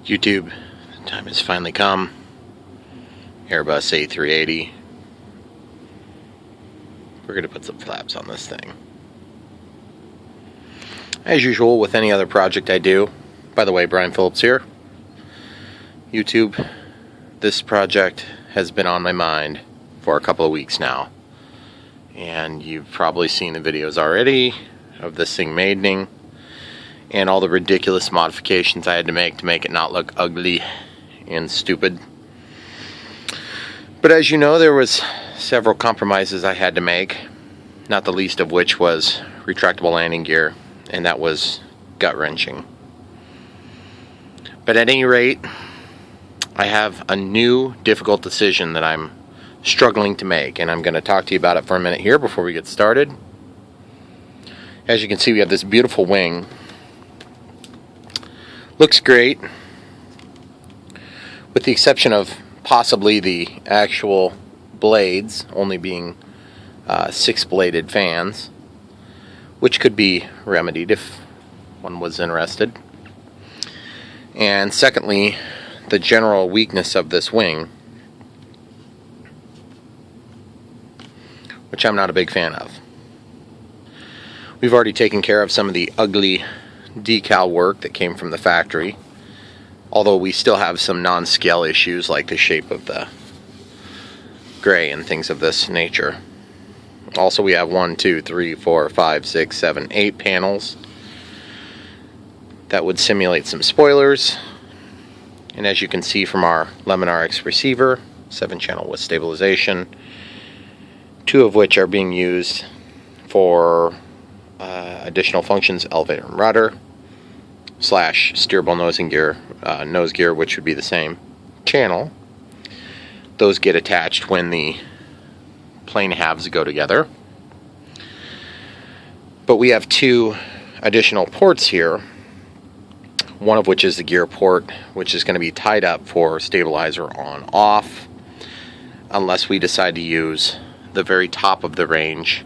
YouTube, the time has finally come. Airbus A380. We're going to put some flaps on this thing. As usual with any other project I do. By the way, Brian Phillips here. YouTube, this project has been on my mind for a couple of weeks now. And you've probably seen the videos already of this thing madening. And all the ridiculous modifications I had to make it not look ugly and stupid. But as you know, there was several compromises I had to make, not the least of which was retractable landing gear, and that was gut-wrenching. But at any rate, I have a new difficult decision that I'm struggling to make, and I'm going to talk to you about it for a minute here before we get started. As you can see, we have this beautiful wing. Looks great, with the exception of possibly the actual blades only being 6-bladed fans, which could be remedied if one was interested. And secondly, the general weakness of this wing, which I'm not a big fan of. We've already taken care of some of the ugly decal work that came from the factory, although we still have some non-scale issues like the shape of the gray and things of this nature. Also, we have 1, 2, 3, 4, 5, 6, 7, 8 panels that would simulate some spoilers, and as you can see from our Lemon RX receiver, 7-channel with stabilization, 2 of which are being used for additional functions, elevator and rudder, / steerable nose gear, which would be the same channel. Those get attached when the plane halves go together. But we have 2 additional ports here, one of which is the gear port, which is going to be tied up for stabilizer on off, unless we decide to use the very top of the range,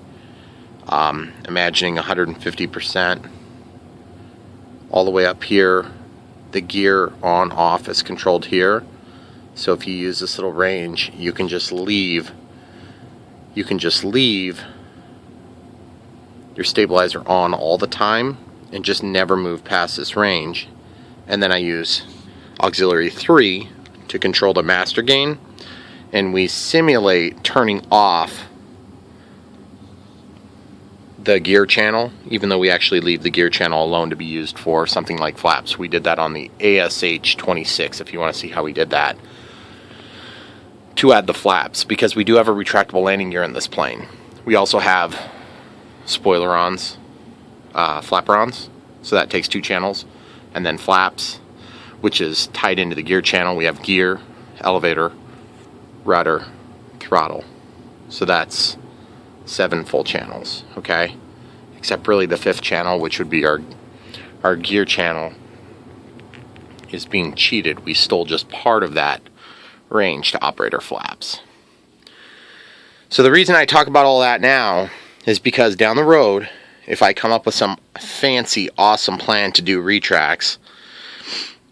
imagining 150%. All the way up here, the gear on off is controlled here. So if you use this little range, you can just leave your stabilizer on all the time and just never move past this range. And then I use auxiliary 3 to control the master gain, and we simulate turning off the gear channel, even though we actually leave the gear channel alone to be used for something like flaps. We did that on the ASH26, if you want to see how we did that, to add the flaps, because we do have a retractable landing gear in this plane. We also have spoiler-ons, flapper-ons, so that takes 2 channels, and then flaps, which is tied into the gear channel. We have gear, elevator, rudder, throttle. So that's 7 full channels, okay? Except really the 5th channel, which would be our gear channel, is being cheated. We stole just part of that range to operate our flaps. So the reason I talk about all that now is because down the road, if I come up with some fancy, awesome plan to do retracts,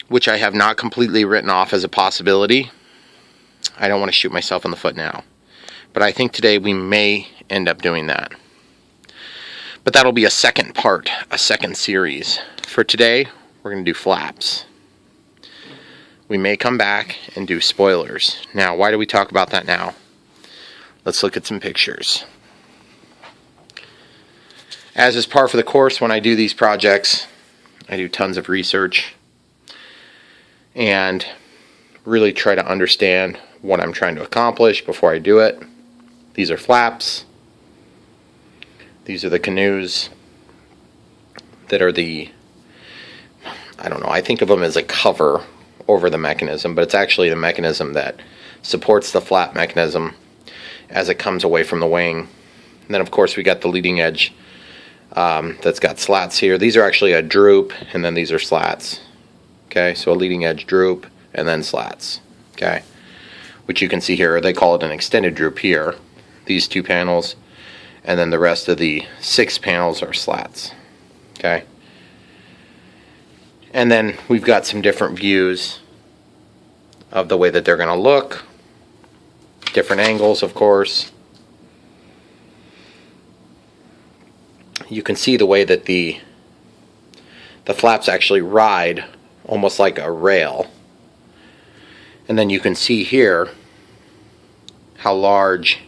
which I have not completely written off as a possibility, I don't want to shoot myself in the foot now. But I think today we may end up doing that. But that'll be a second part, a second series. For today, we're going to do flaps. We may come back and do spoilers. Now, why do we talk about that now? Let's look at some pictures. As is par for the course when I do these projects, I do tons of research and really try to understand what I'm trying to accomplish before I do it. These are flaps. These are the canoes that are the, I don't know, I think of them as a cover over the mechanism, but it's actually the mechanism that supports the flap mechanism as it comes away from the wing. And then of course we got the leading edge that's got slats here. These are actually a droop, and then these are slats. Okay, so a leading edge droop and then slats. Okay, which you can see here, they call it an extended droop here. These 2 panels, and then the rest of the 6 panels are slats. Okay, And then we've got some different views of the way that they're going to look. Different angles, of course. You can see the way that the flaps actually ride almost like a rail. And then you can see here how large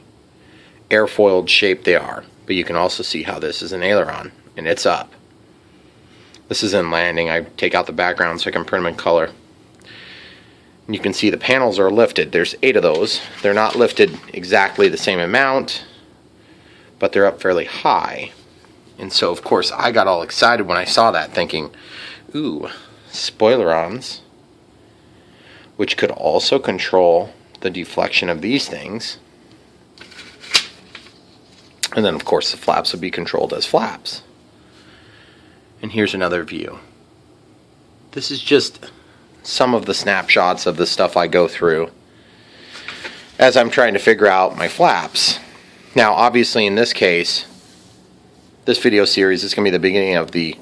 airfoiled shape they are. But you can also see how this is an aileron, and it's up. This is in landing. I take out the background so I can print them in color. And you can see the panels are lifted. There's 8 of those. They're not lifted exactly the same amount, but they're up fairly high. And so, of course, I got all excited when I saw that, thinking, ooh, spoilerons, which could also control the deflection of these things. And then, of course, the flaps would be controlled as flaps. And here's another view. This is just some of the snapshots of the stuff I go through as I'm trying to figure out my flaps. Now, obviously, in this case, this video series is going to be the beginning of the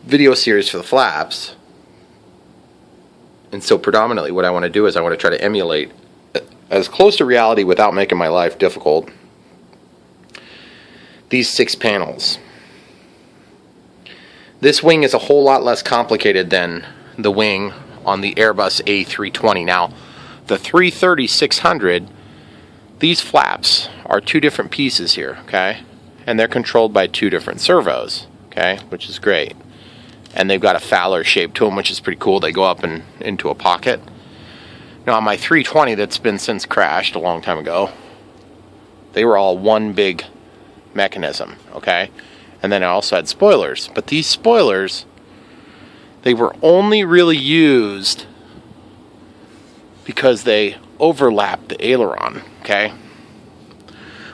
video series for the flaps. And so predominantly what I want to do is I want to try to emulate as close to reality without making my life difficult these 6 panels. This wing is a whole lot less complicated than the wing on the Airbus A380. Now, the 330-600, these flaps are 2 different pieces here, okay? And they're controlled by 2 different servos, okay? Which is great. And they've got a Fowler shape to them, which is pretty cool. They go up and into a pocket. Now, on my 320 that's been since crashed a long time ago, they were all one big mechanism, okay? And then I also had spoilers. But these spoilers, they were only really used because they overlapped the aileron, okay?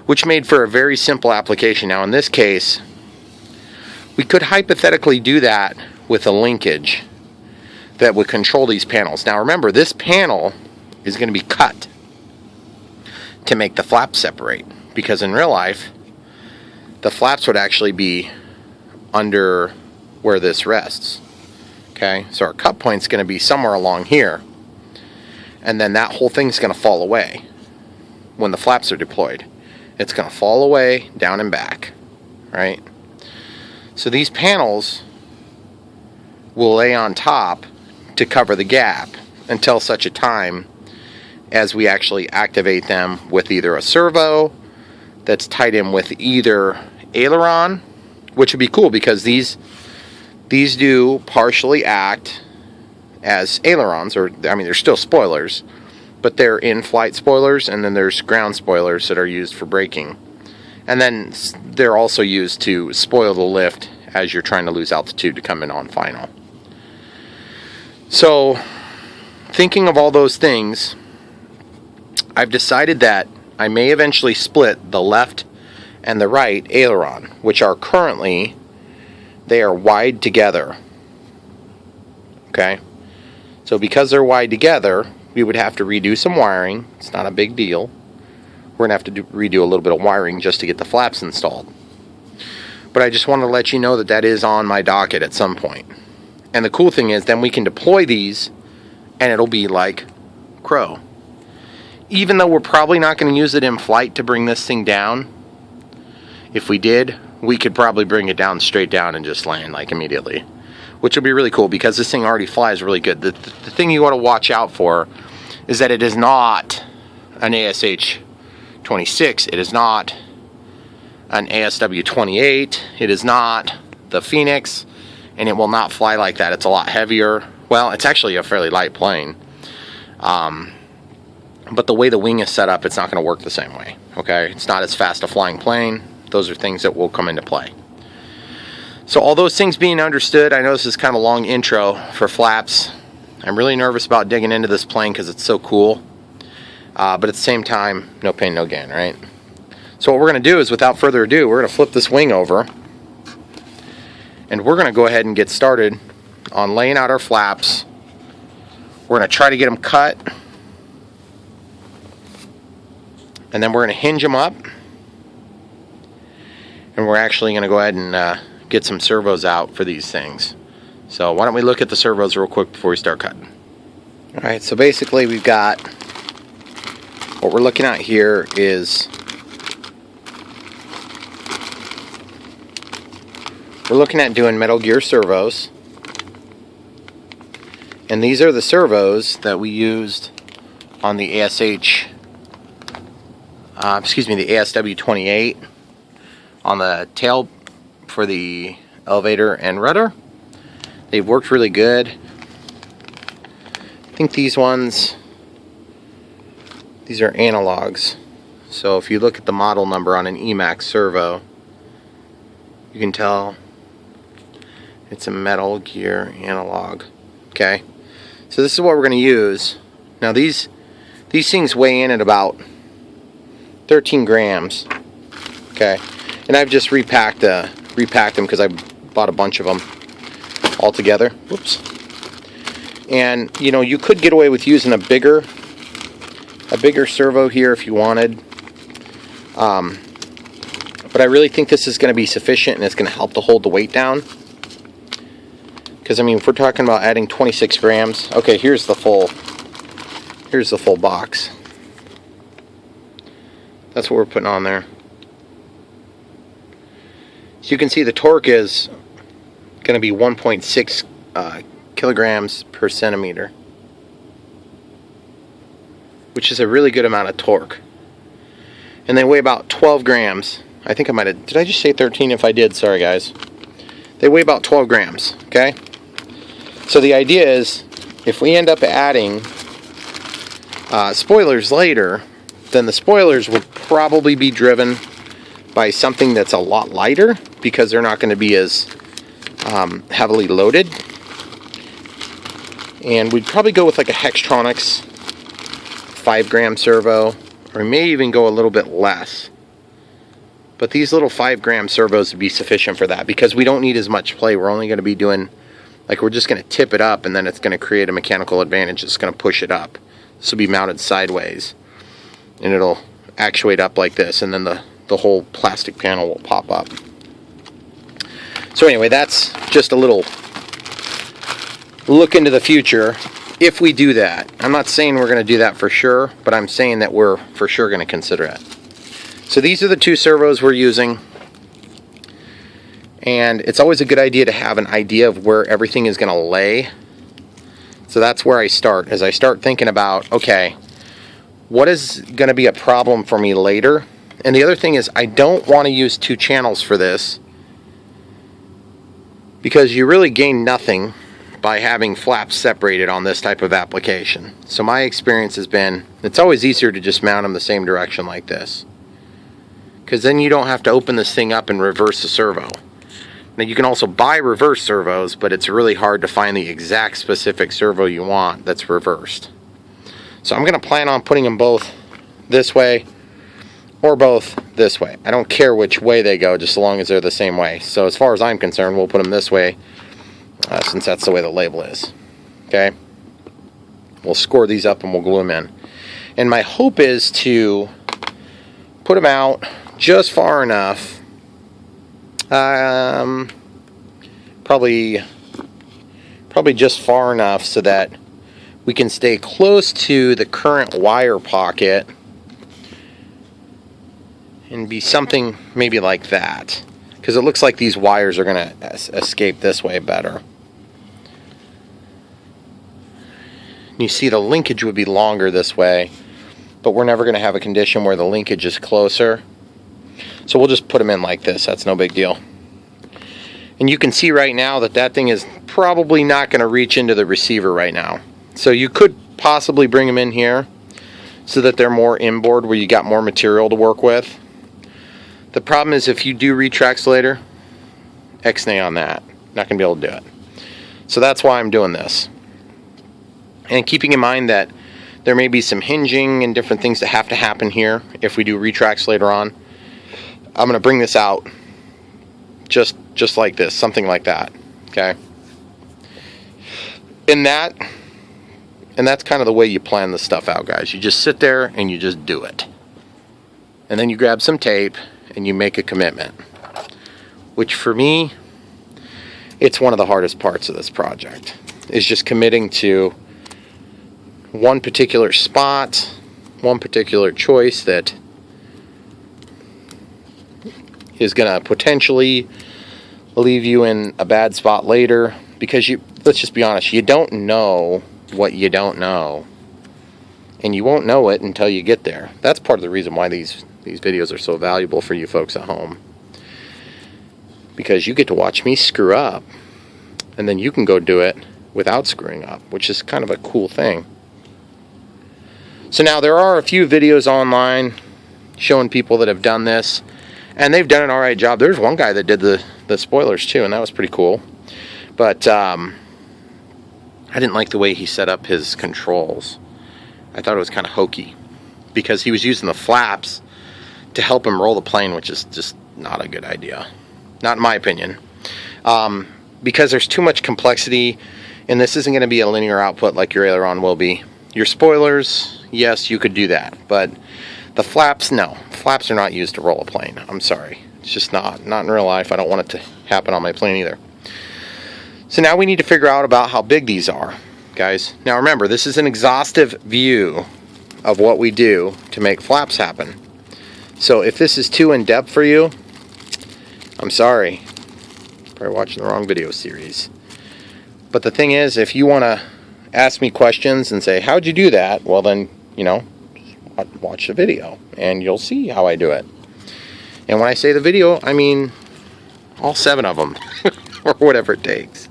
Which made for a very simple application. Now in this case, we could hypothetically do that with a linkage that would control these panels. Now remember, this panel is going to be cut to make the flaps separate, because in real life, the flaps would actually be under where this rests. Okay, so our cut point's going to be somewhere along here, and then that whole thing's going to fall away when the flaps are deployed. It's going to fall away, down and back, right? So these panels will lay on top to cover the gap until such a time as we actually activate them with either a servo that's tied in with either aileron, which would be cool because these do partially act as ailerons, or I mean they're still spoilers, but they're in-flight spoilers, and then there's ground spoilers that are used for braking. And then they're also used to spoil the lift as you're trying to lose altitude to come in on final. So, thinking of all those things, I've decided that I may eventually split the left and the right aileron, which are currently, they are wide together. Okay? So because they're wide together, we would have to redo some wiring. It's not a big deal. We're going to have to redo a little bit of wiring just to get the flaps installed. But I just want to let you know that that is on my docket at some point. And the cool thing is then we can deploy these and it'll be like Crow. Even though we're probably not going to use it in flight to bring this thing down, if we did, we could probably bring it down straight down and just land like immediately. Which would be really cool because this thing already flies really good. The thing you want to watch out for is that it is not an ASH-26. It is not an ASW-28. It is not the Phoenix. And it will not fly like that. It's a lot heavier. Well, it's actually a fairly light plane. But the way the wing is set up, it's not going to work the same way. Okay? It's not as fast a flying plane. Those are things that will come into play. So all those things being understood, I know this is kind of a long intro for flaps. I'm really nervous about digging into this plane because it's so cool. But at the same time, no pain, no gain, right? So what we're going to do is, without further ado, we're going to flip this wing over. And we're going to go ahead and get started on laying out our flaps. We're going to try to get them cut. And then we're going to hinge them up. And we're actually going to go ahead and get some servos out for these things. So why don't we look at the servos real quick before we start cutting. Alright, so basically we've got, what we're looking at here is, we're looking at doing metal gear servos. And these are the servos that we used on the the ASW28 on the tail for the elevator and rudder. They've worked really good. I think these ones, these are analogs. So if you look at the model number on an Emax servo, you can tell it's a metal gear analog. Okay, so this is what we're going to use. Now these things weigh in at about 13 grams. Okay, and I've just repacked them because I bought a bunch of them all together. Whoops. And you know, you could get away with using a bigger servo here if you wanted. But I really think this is going to be sufficient, and it's going to help to hold the weight down. Because I mean, if we're talking about adding 26 grams, okay, here's the full box. That's what we're putting on there. So you can see the torque is going to be 1.6 kilograms per centimeter, which is a really good amount of torque. And they weigh about 12 grams. I think I might have, did I just say 13? If I did, sorry guys. They weigh about 12 grams, okay? So the idea is, if we end up adding spoilers later, then the spoilers will probably be driven by something that's a lot lighter, because they're not going to be as heavily loaded. And we'd probably go with like a Hextronics 5-gram servo, or we may even go a little bit less. But these little 5-gram servos would be sufficient for that, because we don't need as much play. We're only going to be doing, like, we're just going to tip it up, and then it's going to create a mechanical advantage. It's going to push it up. This will be mounted sideways, and it'll actuate up like this, and then the whole plastic panel will pop up. So anyway, that's just a little look into the future if we do that. I'm not saying we're going to do that for sure, but I'm saying that we're for sure going to consider it. So these are the two servos we're using, and it's always a good idea to have an idea of where everything is going to lay. So that's where I start, as I start thinking about, okay, what is going to be a problem for me later? And the other thing is, I don't want to use 2 channels for this, because you really gain nothing by having flaps separated on this type of application. So my experience has been, it's always easier to just mount them the same direction like this, because then you don't have to open this thing up and reverse the servo. Now you can also buy reverse servos, but it's really hard to find the exact specific servo you want that's reversed. So I'm going to plan on putting them both this way or both this way. I don't care which way they go, just as long as they're the same way. So as far as I'm concerned, we'll put them this way, since that's the way the label is. Okay? We'll score these up and we'll glue them in. And my hope is to put them out just far enough, probably just far enough so that we can stay close to the current wire pocket and be something maybe like that, because it looks like these wires are going to escape this way better. You see, the linkage would be longer this way, but we're never going to have a condition where the linkage is closer. So we'll just put them in like this. That's no big deal. And you can see right now that that thing is probably not going to reach into the receiver right now. So you could possibly bring them in here so that they're more inboard, where you got more material to work with. The problem is, if you do retracts later, X-nay on that. Not going to be able to do it. So that's why I'm doing this. And keeping in mind that there may be some hinging and different things that have to happen here if we do retracts later on, I'm going to bring this out just like this, something like that. Okay? And that's kind of the way you plan this stuff out, guys. You just sit there and you just do it. And then you grab some tape and you make a commitment. Which for me, it's one of the hardest parts of this project, is just committing to one particular spot, one particular choice that is going to potentially leave you in a bad spot later, because let's just be honest, you don't know what you don't know, and you won't know it until you get there. That's part of the reason why these videos are so valuable for you folks at home, because you get to watch me screw up, and then you can go do it without screwing up, which is kind of a cool thing. So now there are a few videos online showing people that have done this, and they've done an alright job. There's one guy that did the spoilers too, and that was pretty cool. But I didn't like the way he set up his controls. I thought it was kind of hokey, because he was using the flaps to help him roll the plane, which is just not a good idea. Not in my opinion. Because there's too much complexity, and this isn't going to be a linear output like your aileron will be. Your spoilers, yes, you could do that, but the flaps, no. Flaps are not used to roll a plane. I'm sorry. It's just not in real life. I don't want it to happen on my plane either. So now we need to figure out about how big these are, guys. Now remember, this is an exhaustive view of what we do to make flaps happen. So if this is too in-depth for you, I'm sorry. Probably watching the wrong video series. But the thing is, if you want to ask me questions and say, how'd you do that? Well then, watch the video and you'll see how I do it. And when I say the video, I mean all 7 of them or whatever it takes.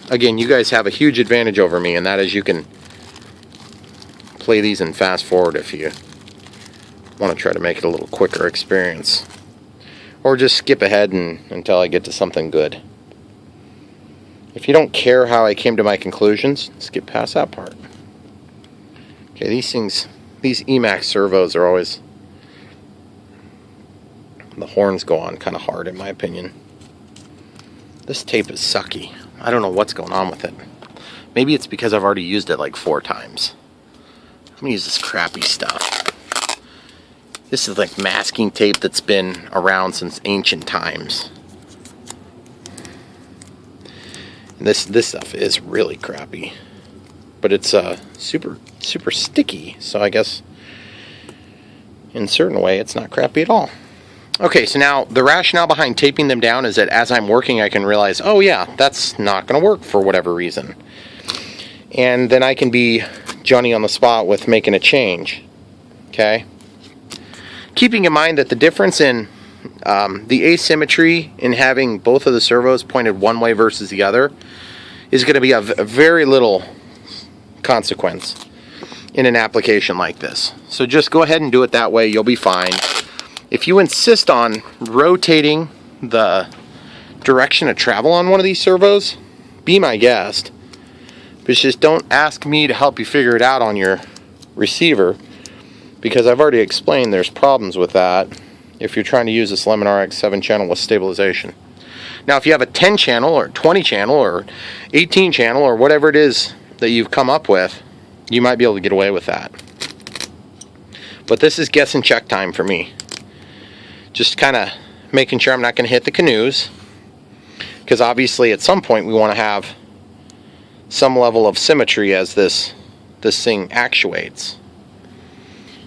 Again, you guys have a huge advantage over me, and that is you can play these in fast forward if you want to try to make it a little quicker experience, or just skip ahead until I get to something good. If you don't care how I came to my conclusions, skip past that part. Okay, these Emax servos are always, the horns go on kind of hard in my opinion. This tape is sucky. I don't know what's going on with it. Maybe it's because I've already used it like 4 times. I'm gonna use this crappy stuff. This is like masking tape that's been around since ancient times. And this stuff is really crappy, but it's super sticky. So I guess in a certain way, it's not crappy at all. Okay, so now the rationale behind taping them down is that as I'm working, I can realize, oh yeah, that's not going to work for whatever reason. And then I can be Johnny on the spot with making a change. Okay? Keeping in mind that the difference in the asymmetry in having both of the servos pointed one way versus the other is going to be of very little consequence in an application like this. So just go ahead and do it that way. You'll be fine. If you insist on rotating the direction of travel on one of these servos, be my guest. But just don't ask me to help you figure it out on your receiver, because I've already explained there's problems with that if you're trying to use this Lemon RX 7-channel with stabilization. Now, if you have a 10-channel or 20-channel or 18-channel or whatever it is that you've come up with, you might be able to get away with that. But this is guess and check time for me. Just kind of making sure I'm not going to hit the canoes, because obviously at some point we want to have some level of symmetry as this thing actuates.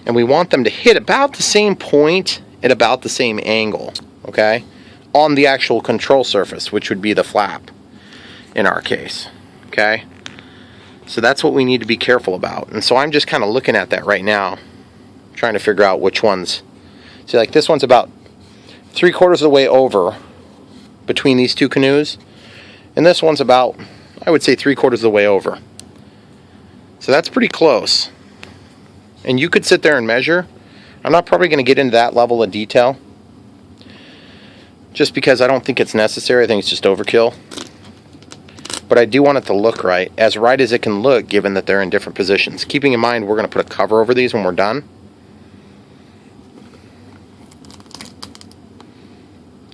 And we want them to hit about the same point at about the same angle, okay, on the actual control surface, which would be the flap in our case, okay? So that's what we need to be careful about. And so I'm just kind of looking at that right now, trying to figure out which ones. See, like this one's about 3/4 of the way over between these two canoes, and this one's about, I would say, 3/4 of the way over. So that's pretty close. And you could sit there and measure. I'm not probably going to get into that level of detail, just because I don't think it's necessary. I think it's just overkill. But I do want it to look right as it can look, given that they're in different positions. Keeping in mind, we're going to put a cover over these when we're done.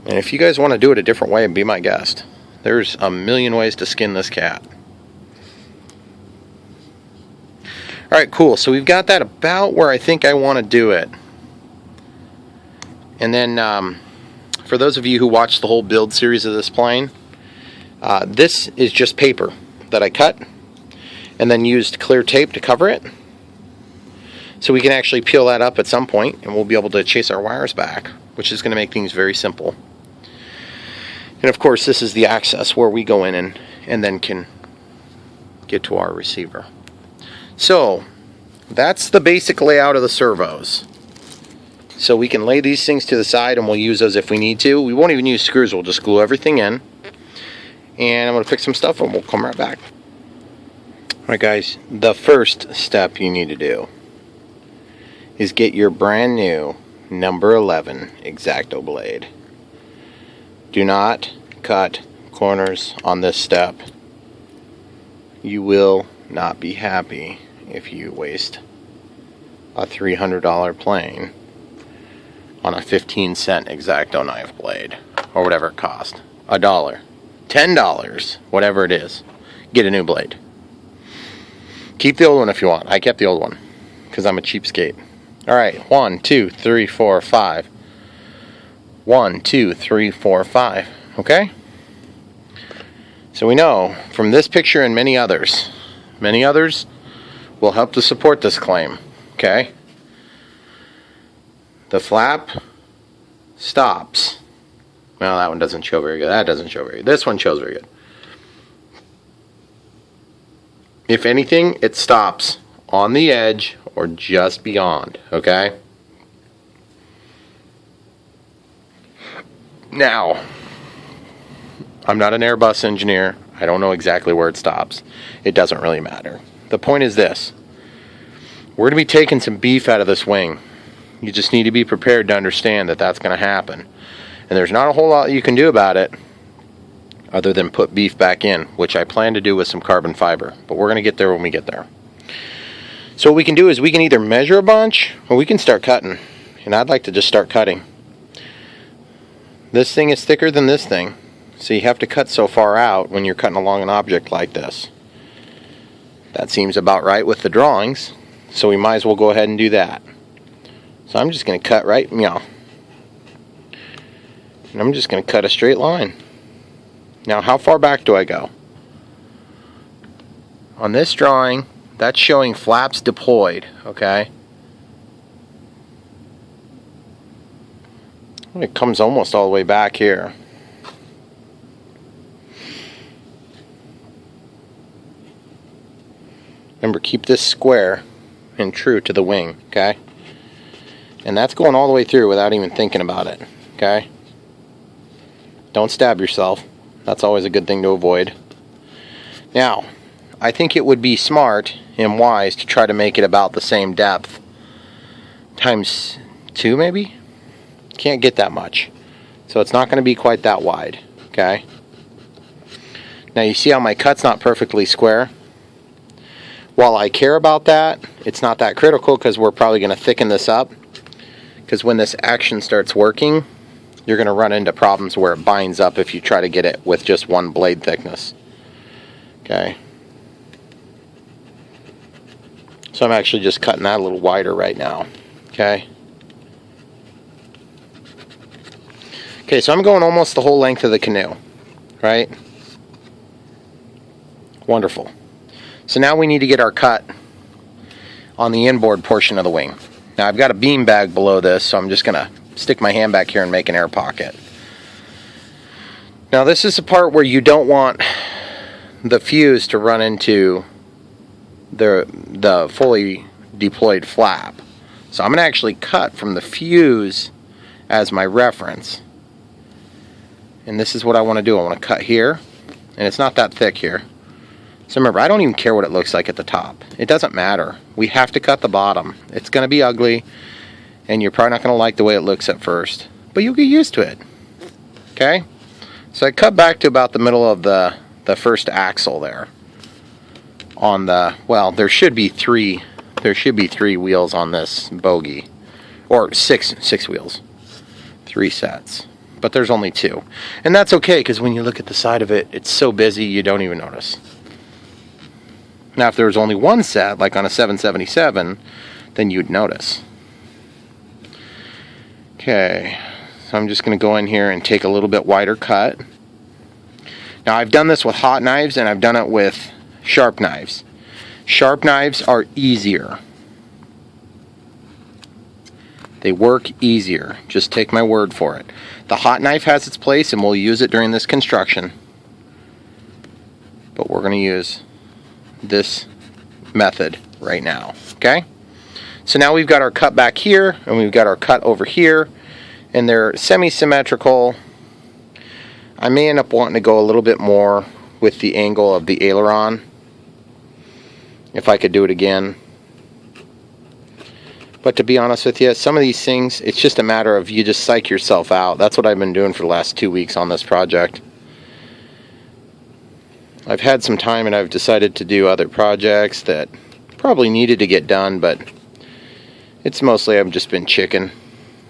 And if you guys want to do it a different way, be my guest. There's a million ways to skin this cat. Alright, cool. So we've got that about where I think I want to do it. And then for those of you who watched the whole build series of this plane, this is just paper that I cut and then used clear tape to cover it. So we can actually peel that up at some point and we'll be able to chase our wires back, which is going to make things very simple. And of course, this is the access where we go in and then can get to our receiver. So that's the basic layout of the servos. So we can lay these things to the side and we'll use those if we need to. We won't even use screws, we'll just glue everything in. And I'm going to fix some stuff and we'll come right back. Alright guys, the first step you need to do is get your brand new number 11 X-Acto blade. Do not cut corners on this step. You will not be happy if you waste a $300 plane on a 15-cent X-Acto knife blade, or whatever it cost. $1, $10, whatever it is. Get a new blade. Keep the old one if you want. I kept the old one because I'm a cheapskate. Alright, 1, 2, 3, 4, 5. 1, 2, 3, 4, 5. Okay? So we know from this picture and many others will help to support this claim. Okay? The flap stops. Well, that one doesn't show very good. That doesn't show very good. This one shows very good. If anything, it stops on the edge or just beyond, okay? Now, I'm not an Airbus engineer. I don't know exactly where it stops. It doesn't really matter. The point is this. We're going to be taking some beef out of this wing. You just need to be prepared to understand that that's going to happen. And there's not a whole lot you can do about it other than put beef back in, which I plan to do with some carbon fiber. But we're going to get there when we get there. So what we can do is we can either measure a bunch or we can start cutting. And I'd like to just start cutting. This thing is thicker than this thing. So you have to cut so far out when you're cutting along an object like this. That seems about right with the drawings. So we might as well go ahead and do that. So I'm just going to cut right, meow. And I'm just going to cut a straight line. Now how far back do I go? On this drawing, that's showing flaps deployed, okay? It comes almost all the way back here. Remember, keep this square and true to the wing, okay? And that's going all the way through without even thinking about it, okay? Don't stab yourself. That's always a good thing to avoid. Now, I think it would be smart and wise to try to make it about the same depth. Times 2, maybe? Can't get that much. So it's not going to be quite that wide, okay? Now you see how my cut's not perfectly square? While I care about that, it's not that critical because we're probably going to thicken this up. Because when this action starts working, you're going to run into problems where it binds up if you try to get it with just one blade thickness. Okay. So I'm actually just cutting that a little wider right now. Okay. Okay, so I'm going almost the whole length of the canoe. Right? Wonderful. So now we need to get our cut on the inboard portion of the wing. Now I've got a beam bag below this, so I'm just going to stick my hand back here and make an air pocket. Now this is the part where you don't want the fuse to run into the fully deployed flap. So I'm going to actually cut from the fuse as my reference. And this is what I want to do. I want to cut here, and it's not that thick here. So remember, I don't even care what it looks like at the top. It doesn't matter. We have to cut the bottom. It's going to be ugly, and you're probably not going to like the way it looks at first. But you'll get used to it. Okay? So I cut back to about the middle of the first axle there. On the, well, there should be three wheels on this bogie. Or six wheels. 3 sets. But there's only 2. And that's okay, because when you look at the side of it, it's so busy you don't even notice. Now, if there was only 1 set, like on a 777, then you'd notice. Okay, So I'm just going to go in here and take a little bit wider cut. Now I've done this with hot knives and I've done it with sharp knives. Sharp knives are easier. They work easier. Just take my word for it. The hot knife has its place and we'll use it during this construction. But we're going to use this method right now. Okay? So now we've got our cut back here and we've got our cut over here. And they're semi-symmetrical. I may end up wanting to go a little bit more with the angle of the aileron. If I could do it again. But to be honest with you, some of these things, it's just a matter of you just psych yourself out. That's what I've been doing for the last 2 weeks on this project. I've had some time and I've decided to do other projects that probably needed to get done, but it's mostly I've just been chicken.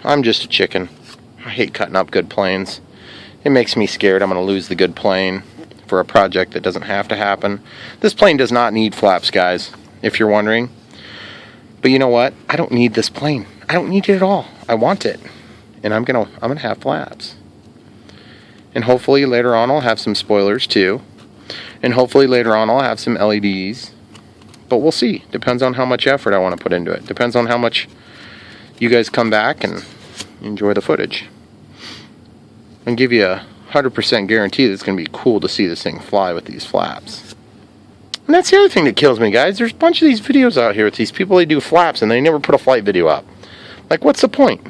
I'm just a chicken. I hate cutting up good planes. It makes me scared I'm going to lose the good plane for a project that doesn't have to happen. This plane does not need flaps, guys, if you're wondering. But you know what? I don't need this plane. I don't need it at all. I want it. And I'm gonna have flaps. And hopefully later on I'll have some spoilers too. And hopefully later on I'll have some LEDs. But we'll see. Depends on how much effort I want to put into it. Depends on how much you guys come back and enjoy the footage. And give you a 100% guarantee that it's going to be cool to see this thing fly with these flaps. And that's the other thing that kills me, guys. There's a bunch of these videos out here with these people, they do flaps and they never put a flight video up. Like, what's the point?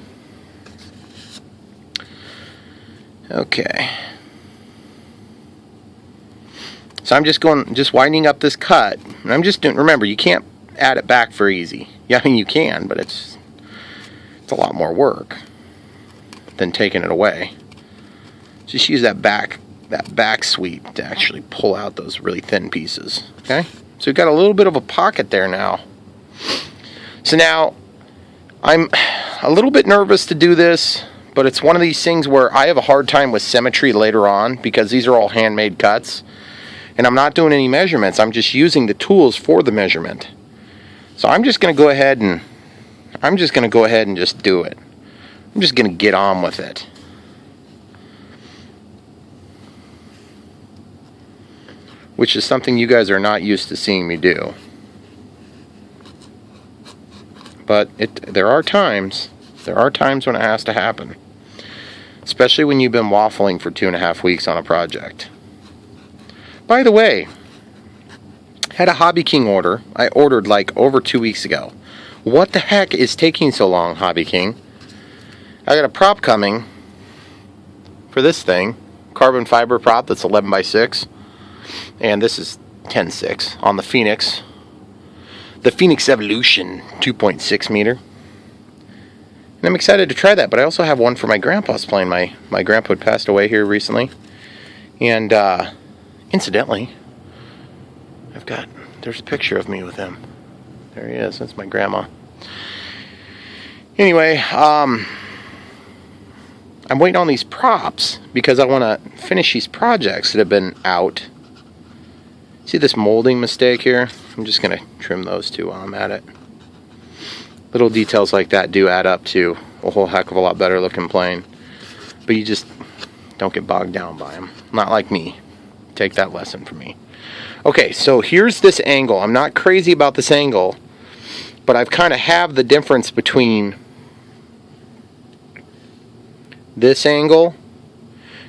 Okay. So I'm just widening up this cut. And I'm just doing, remember, you can't add it back very easy. Yeah, I mean you can, but it's a lot more work than taking it away. Just use that back sweep to actually pull out those really thin pieces. Okay? So we've got a little bit of a pocket there now. So now, I'm a little bit nervous to do this, but it's one of these things where I have a hard time with symmetry later on because these are all handmade cuts. And I'm not doing any measurements. I'm just using the tools for the measurement. So I'm just going to go ahead and just do it. I'm just going to get on with it. Which is something you guys are not used to seeing me do. But there are times when it has to happen. Especially when you've been waffling for 2.5 weeks on a project. By the way, had a Hobby King order. I ordered like over 2 weeks ago. What the heck is taking so long, Hobby King? I got a prop coming for this thing. Carbon fiber prop that's 11x6. And this is 10.6 on the Phoenix. The Phoenix Evolution 2.6 meter. And I'm excited to try that, but I also have one for my grandpa's plane. My grandpa had passed away here recently. And incidentally, there's a picture of me with him. There he is. That's my grandma. Anyway, I'm waiting on these props because I want to finish these projects that have been out. See this molding mistake here? I'm just going to trim those two while I'm at it. Little details like that do add up to a whole heck of a lot better looking plane. But you just don't get bogged down by them. Not like me. Take that lesson from me. Okay, so here's this angle. I'm not crazy about this angle, but I've kind of have the difference between this angle,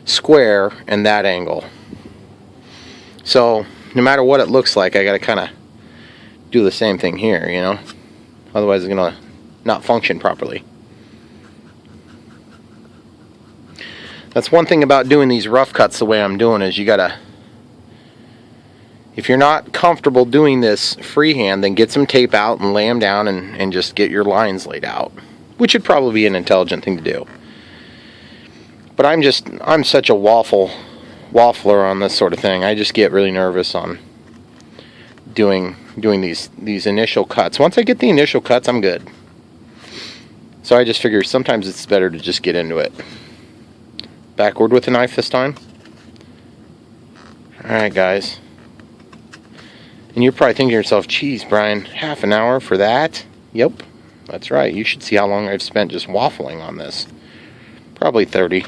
square, and that angle. So no matter what it looks like, I got to kind of do the same thing here, you know? Otherwise it's going to not function properly. That's one thing about doing these rough cuts the way I'm doing is you got to, if you're not comfortable doing this freehand, then get some tape out and lay them down and just get your lines laid out. Which would probably be an intelligent thing to do. But I'm such a waffler on this sort of thing. I just get really nervous on doing these initial cuts. Once I get the initial cuts, I'm good. So I just figure sometimes it's better to just get into it. Backward with the knife this time. Alright, guys. And you're probably thinking to yourself, geez, Brian, half an hour for that? Yep, that's right. You should see how long I've spent just waffling on this. Probably 30.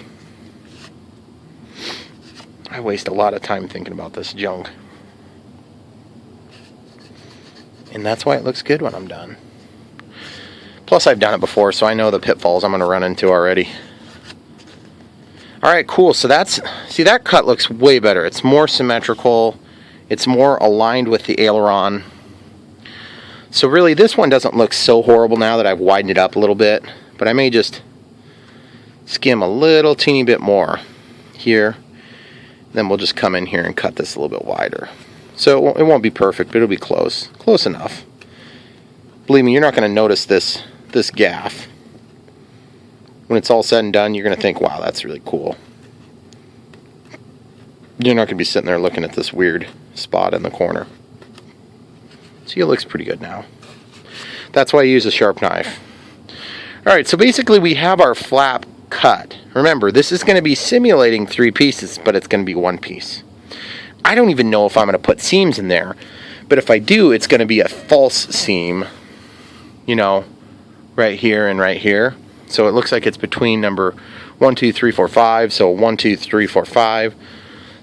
I waste a lot of time thinking about this junk. And that's why it looks good when I'm done. Plus, I've done it before, so I know the pitfalls I'm going to run into already. Alright, cool. So that's, see, that cut looks way better. It's more symmetrical. It's more aligned with the aileron. So really, this one doesn't look so horrible now that I've widened it up a little bit. But I may just skim a little teeny bit more here. Then we'll just come in here and cut this a little bit wider. So it won't be perfect, but it'll be close. Close enough. Believe me, you're not going to notice this gaff. When it's all said and done, you're going to think, wow, that's really cool. You're not going to be sitting there looking at this weird spot in the corner. See, it looks pretty good now. That's why I use a sharp knife. Alright, so basically we have our flap cut. Remember, this is going to be simulating 3 pieces, but it's going to be 1 piece. I don't even know if I'm going to put seams in there, but if I do, it's going to be a false seam, you know, right here and right here. So it looks like it's between number 1, 2, 3, 4, 5. So 1, 2, 3, 4, 5.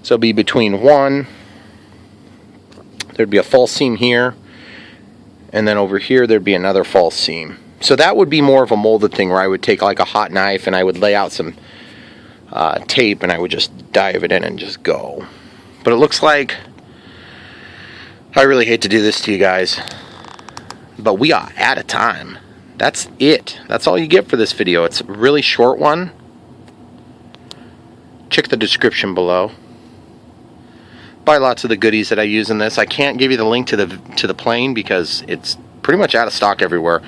So it'll be between 1. There'd be a false seam here. And then over here, there'd be another false seam. So that would be more of a molded thing where I would take like a hot knife and I would lay out some tape and I would just dive it in and just go. But it looks like, I really hate to do this to you guys, but we are out of time. That's it. That's all you get for this video. It's a really short one. Check the description below. Buy lots of the goodies that I use in this. I can't give you the link to the plane because it's pretty much out of stock everywhere.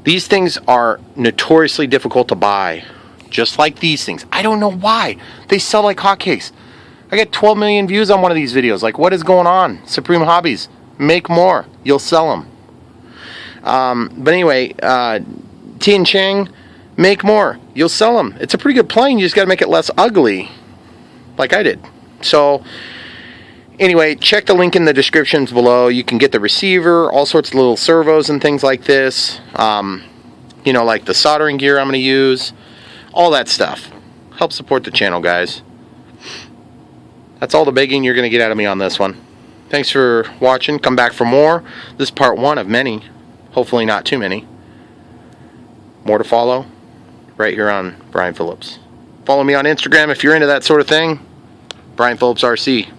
These things are notoriously difficult to buy. Just like these things. I don't know why. They sell like hotcakes. I get 12 million views on one of these videos. Like, what is going on? Supreme Hobbies. Make more. You'll sell them. But anyway, Tian Sheng, make more. You'll sell them. It's a pretty good plane. You just got to make it less ugly. Like I did. So, anyway, check the link in the descriptions below. You can get the receiver, all sorts of little servos and things like this. You know, like the soldering gear I'm going to use. All that stuff. Help support the channel, guys. That's all the begging you're going to get out of me on this one. Thanks for watching. Come back for more. This is part 1 of many. Hopefully not too many. More to follow right here on Brian Phillips. Follow me on Instagram if you're into that sort of thing. Brian Phillips RC.